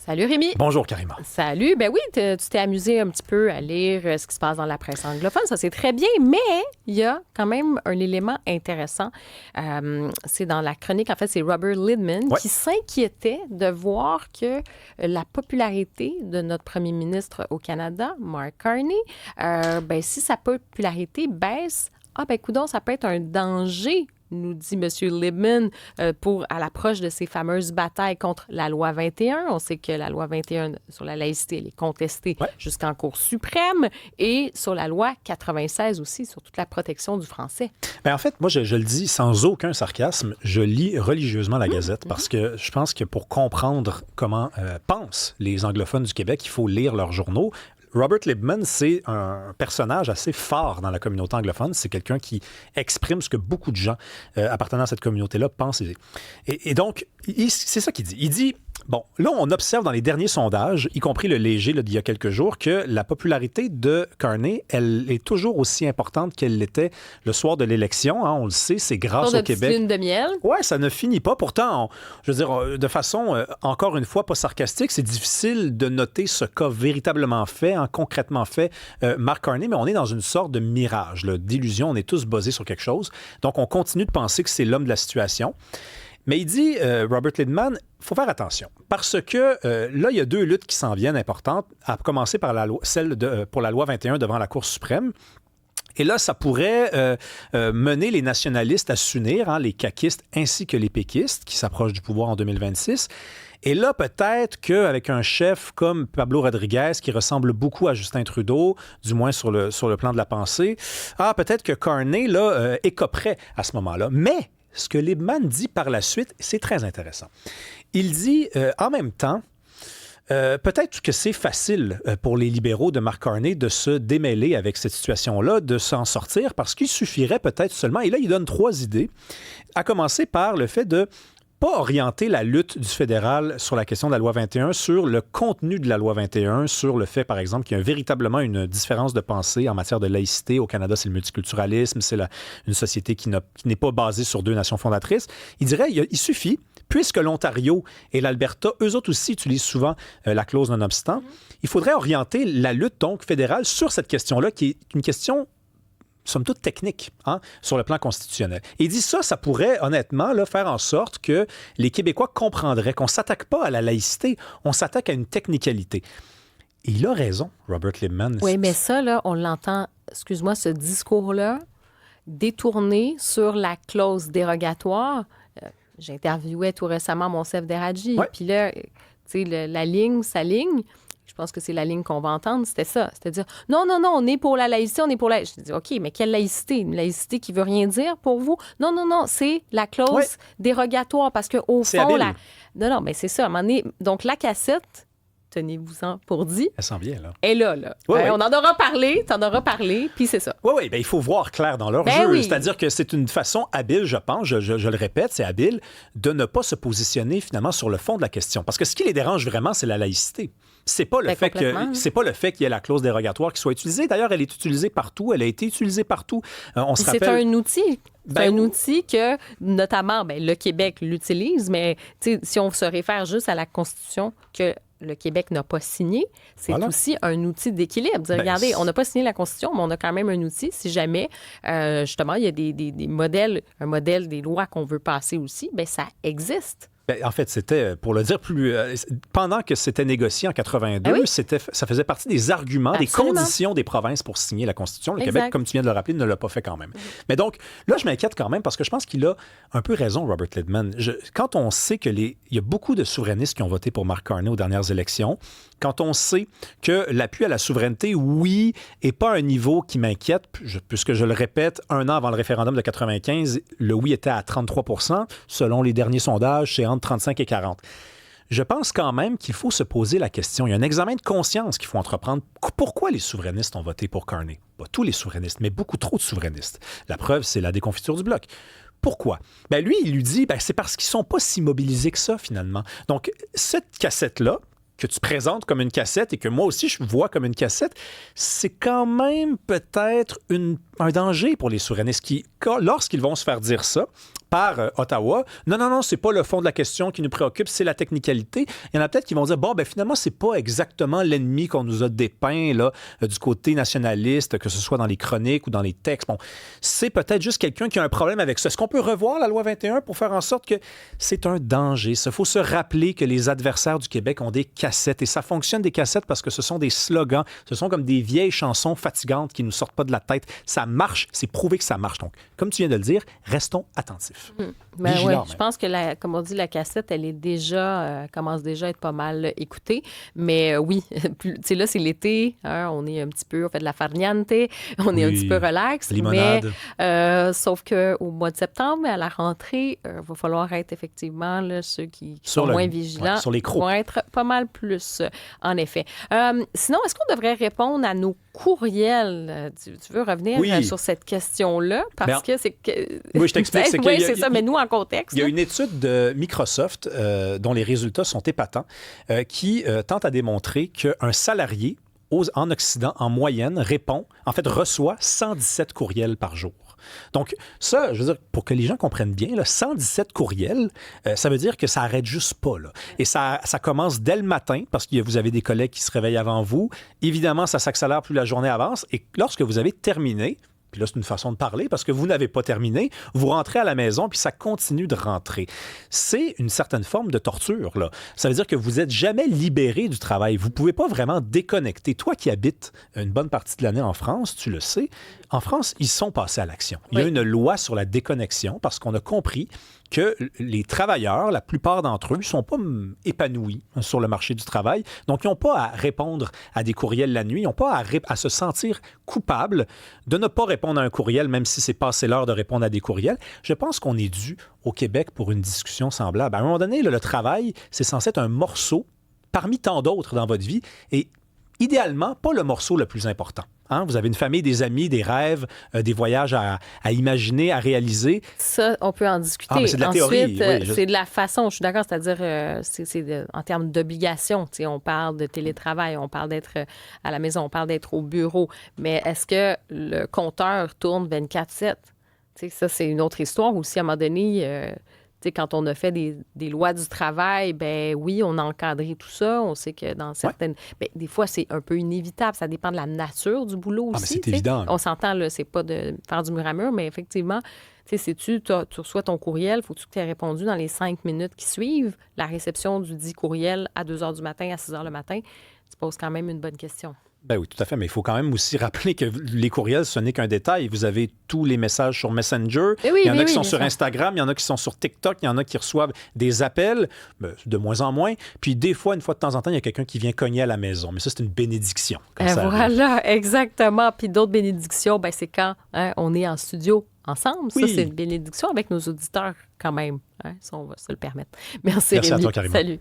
Salut Rémi. Bonjour Karima. Salut. Ben oui, tu t'es amusé un petit peu à lire ce qui se passe dans la presse anglophone. Ça, c'est très bien, mais il y a quand même un élément intéressant. C'est dans la chronique, en fait, c'est Robert Lidman qui s'inquiétait de voir que la popularité de notre premier ministre au Canada, Mark Carney, si sa popularité baisse, coudonc, ça peut être un danger, nous dit M. Libman, à l'approche de ces fameuses batailles contre la loi 21. On sait que la loi 21 sur la laïcité, elle est contestée jusqu'en Cour suprême, et sur la loi 96 aussi, sur toute la protection du français. En fait, moi, je le dis sans aucun sarcasme, je lis religieusement la Gazette parce que je pense que pour comprendre comment pensent les anglophones du Québec, il faut lire leurs journaux. Robert Libman, c'est un personnage assez fort dans la communauté anglophone. C'est quelqu'un qui exprime ce que beaucoup de gens appartenant à cette communauté-là pensent. Et donc, c'est ça qu'il dit. Il dit, bon, là, on observe dans les derniers sondages, y compris le Léger d'il y a quelques jours, que la popularité de Carney, elle est toujours aussi importante qu'elle l'était le soir de l'élection. Hein, on le sait, c'est grâce au Québec. Lune de miel. Oui, ça ne finit pas. Pourtant, je veux dire, de façon, encore une fois, pas sarcastique, c'est difficile de noter ce qu'a véritablement fait, concrètement fait, Mark Carney, mais on est dans une sorte de mirage, là, d'illusion. On est tous basés sur quelque chose. Donc, on continue de penser que c'est l'homme de la situation. Mais il dit, Robert Lidman, il faut faire attention. Parce que là, il y a deux luttes qui s'en viennent importantes, à commencer par celle pour la loi 21 devant la Cour suprême. Et là, ça pourrait mener les nationalistes à s'unir, les caquistes ainsi que les péquistes, qui s'approchent du pouvoir en 2026. Et là, peut-être qu'avec un chef comme Pablo Rodriguez, qui ressemble beaucoup à Justin Trudeau, du moins sur le plan de la pensée, peut-être que Carney, là, écoperait à ce moment-là. Mais ce que Libman dit par la suite, c'est très intéressant. Il dit, en même temps, peut-être que c'est facile pour les libéraux de Mark Carney de se démêler avec cette situation-là, de s'en sortir, parce qu'il suffirait peut-être seulement, et là, il donne 3 idées, à commencer par le fait de pas orienter la lutte du fédéral sur la question de la loi 21, sur le contenu de la loi 21, sur le fait, par exemple, qu'il y a véritablement une différence de pensée en matière de laïcité. Au Canada, c'est le multiculturalisme, c'est une société qui n'est pas basée sur 2 nations fondatrices. Il dirait, il suffit, puisque l'Ontario et l'Alberta, eux autres aussi utilisent souvent la clause non-obstant, il faudrait orienter la lutte, donc, fédérale sur cette question-là, qui est une question somme toute technique, sur le plan constitutionnel. Et il dit ça pourrait honnêtement là, faire en sorte que les Québécois comprendraient qu'on ne s'attaque pas à la laïcité, on s'attaque à une technicalité. Et il a raison, Robert Libman. Oui, mais ça, là, on l'entend, excuse-moi, ce discours-là, détourné sur la clause dérogatoire. J'interviewais tout récemment Monsef Deradji, puis là, tu sais, la ligne s'aligne. Je pense que c'est la ligne qu'on va entendre, c'était ça. C'est-à-dire, non, on est pour la laïcité, on est pour la... Je dis, OK, mais quelle laïcité? Une laïcité qui veut rien dire pour vous? Non, c'est la clause dérogatoire, parce qu'au fond... Non, mais c'est ça, à un moment donné... Donc, la cassette, tenez-vous-en pour dit... Elle sent bien, là. Elle est là. On en aura parlé, t'en auras parlé, puis c'est ça. Oui, il faut voir clair dans leur jeu. C'est-à-dire que c'est une façon habile, je pense, je le répète, c'est habile, de ne pas se positionner, finalement, sur le fond de la question. Parce que ce qui les dérange vraiment, c'est la laïcité. C'est pas le fait qu'il y ait la clause dérogatoire qui soit utilisée. D'ailleurs, elle est utilisée partout. Elle a été utilisée partout. On se rappelle... C'est un outil. C'est un outil que, notamment, le Québec l'utilise, mais si on se réfère juste à la Constitution que le Québec n'a pas signé, c'est aussi un outil d'équilibre. Regardez, on n'a pas signé la Constitution, mais on a quand même un outil. Si jamais, justement, il y a des modèles, un modèle des lois qu'on veut passer aussi, ça existe. En fait, c'était, pour le dire plus... pendant que c'était négocié en 82, ça faisait partie des arguments, des conditions des provinces pour signer la Constitution. Le Québec, comme tu viens de le rappeler, ne l'a pas fait quand même. Mais donc, là, je m'inquiète quand même parce que je pense qu'il a un peu raison, Robert Lidman. Quand on sait qu'il y a beaucoup de souverainistes qui ont voté pour Mark Carney aux dernières élections, quand on sait que l'appui à la souveraineté, oui, n'est pas un niveau qui m'inquiète, puisque je le répète, 1 an avant le référendum de 95, le oui était à 33 %. Selon les derniers sondages, c'est entre 35 et 40. Je pense quand même qu'il faut se poser la question. Il y a un examen de conscience qu'il faut entreprendre. Pourquoi les souverainistes ont voté pour Carney? Pas tous les souverainistes, mais beaucoup trop de souverainistes. La preuve, c'est la déconfiture du Bloc. Pourquoi? Lui, il lui dit, c'est parce qu'ils ne sont pas si mobilisés que ça, finalement. Donc, cette cassette-là, que tu présentes comme une cassette et que moi aussi je vois comme une cassette, c'est quand même peut-être un danger pour les souverainistes qui, lorsqu'ils vont se faire dire ça par Ottawa. Non, c'est pas le fond de la question qui nous préoccupe, c'est la technicalité. Il y en a peut-être qui vont dire, finalement, c'est pas exactement l'ennemi qu'on nous a dépeint là, du côté nationaliste, que ce soit dans les chroniques ou dans les textes. Bon, c'est peut-être juste quelqu'un qui a un problème avec ça. Est-ce qu'on peut revoir la loi 21 pour faire en sorte que c'est un danger? Il faut se rappeler que les adversaires du Québec ont des cassettes et ça fonctionne des cassettes parce que ce sont des slogans, ce sont comme des vieilles chansons fatigantes qui ne nous sortent pas de la tête. Ça marche, c'est prouvé que ça marche. Donc, comme tu viens de le dire, restons attentifs. Je pense que, comme on dit, la cassette, elle est déjà, commence déjà à être pas mal écoutée. Mais oui, là, c'est l'été, hein, on est un petit peu, on fait de la farniente, on est un petit peu relax. Limonade. Mais, sauf qu'au mois de septembre, à la rentrée, il va falloir être effectivement, là, ceux qui sont moins vigilants, sur les crocs, vont être pas mal plus, en effet. Sinon, est-ce qu'on devrait répondre à nos courriels? Tu veux revenir sur cette question-là? Parce que c'est que... Oui, je t'explique. C'est ça, mais nous, en contexte. Il y a une étude de Microsoft dont les résultats sont épatants qui tente à démontrer qu'un salarié en Occident, en moyenne, reçoit 117 courriels par jour. Donc, ça, je veux dire, pour que les gens comprennent bien, là, 117 courriels, ça veut dire que ça n'arrête juste pas. Là. Et ça commence dès le matin, parce que vous avez des collègues qui se réveillent avant vous. Évidemment, ça s'accélère plus la journée avance. Et lorsque vous avez terminé, puis là, c'est une façon de parler, parce que vous n'avez pas terminé, vous rentrez à la maison, puis ça continue de rentrer. C'est une certaine forme de torture, là. Ça veut dire que vous n'êtes jamais libéré du travail. Vous ne pouvez pas vraiment déconnecter. Toi qui habites une bonne partie de l'année en France, tu le sais, en France, ils sont passés à l'action. Il y a une loi sur la déconnexion, parce qu'on a compris que les travailleurs, la plupart d'entre eux, ne sont pas épanouis sur le marché du travail. Donc, ils n'ont pas à répondre à des courriels la nuit. Ils n'ont pas à se sentir coupables de ne pas répondre à un courriel, même si c'est passé l'heure de répondre à des courriels. Je pense qu'on est dû au Québec pour une discussion semblable. À un moment donné, le travail, c'est censé être un morceau parmi tant d'autres dans votre vie et idéalement, pas le morceau le plus important. Hein? Vous avez une famille, des amis, des rêves, des voyages à imaginer, à réaliser. Ça, on peut en discuter. Mais c'est de la théorie. Ensuite, c'est de la façon, je suis d'accord, c'est-à-dire en termes d'obligation. On parle de télétravail, on parle d'être à la maison, on parle d'être au bureau. Mais est-ce que le compteur tourne 24/7? Ça, c'est une autre histoire aussi. À un moment donné... quand on a fait des lois du travail, ben oui, on a encadré tout ça. On sait que dans certaines... Ben, des fois, c'est un peu inévitable. Ça dépend de la nature du boulot aussi. Mais c'est évident. On s'entend, là, c'est pas de faire du mur à mur, mais effectivement, tu reçois ton courriel, faut-tu que tu aies répondu dans les 5 minutes qui suivent la réception du dit courriel à 2 h du matin, à 6 h le matin? Tu poses quand même une bonne question. Ben oui, tout à fait. Mais il faut quand même aussi rappeler que les courriels, ce n'est qu'un détail. Vous avez tous les messages sur Messenger. Il y en a qui sont sur Instagram, il y en a qui sont sur TikTok, il y en a qui reçoivent des appels, de moins en moins. Puis des fois, une fois de temps en temps, il y a quelqu'un qui vient cogner à la maison. Mais ça, c'est une bénédiction. Voilà, exactement. Puis d'autres bénédictions, c'est quand on est en studio ensemble. Oui. Ça, c'est une bénédiction avec nos auditeurs quand même, si on va se le permettre. Merci Rémi. À toi, Karima. Salut.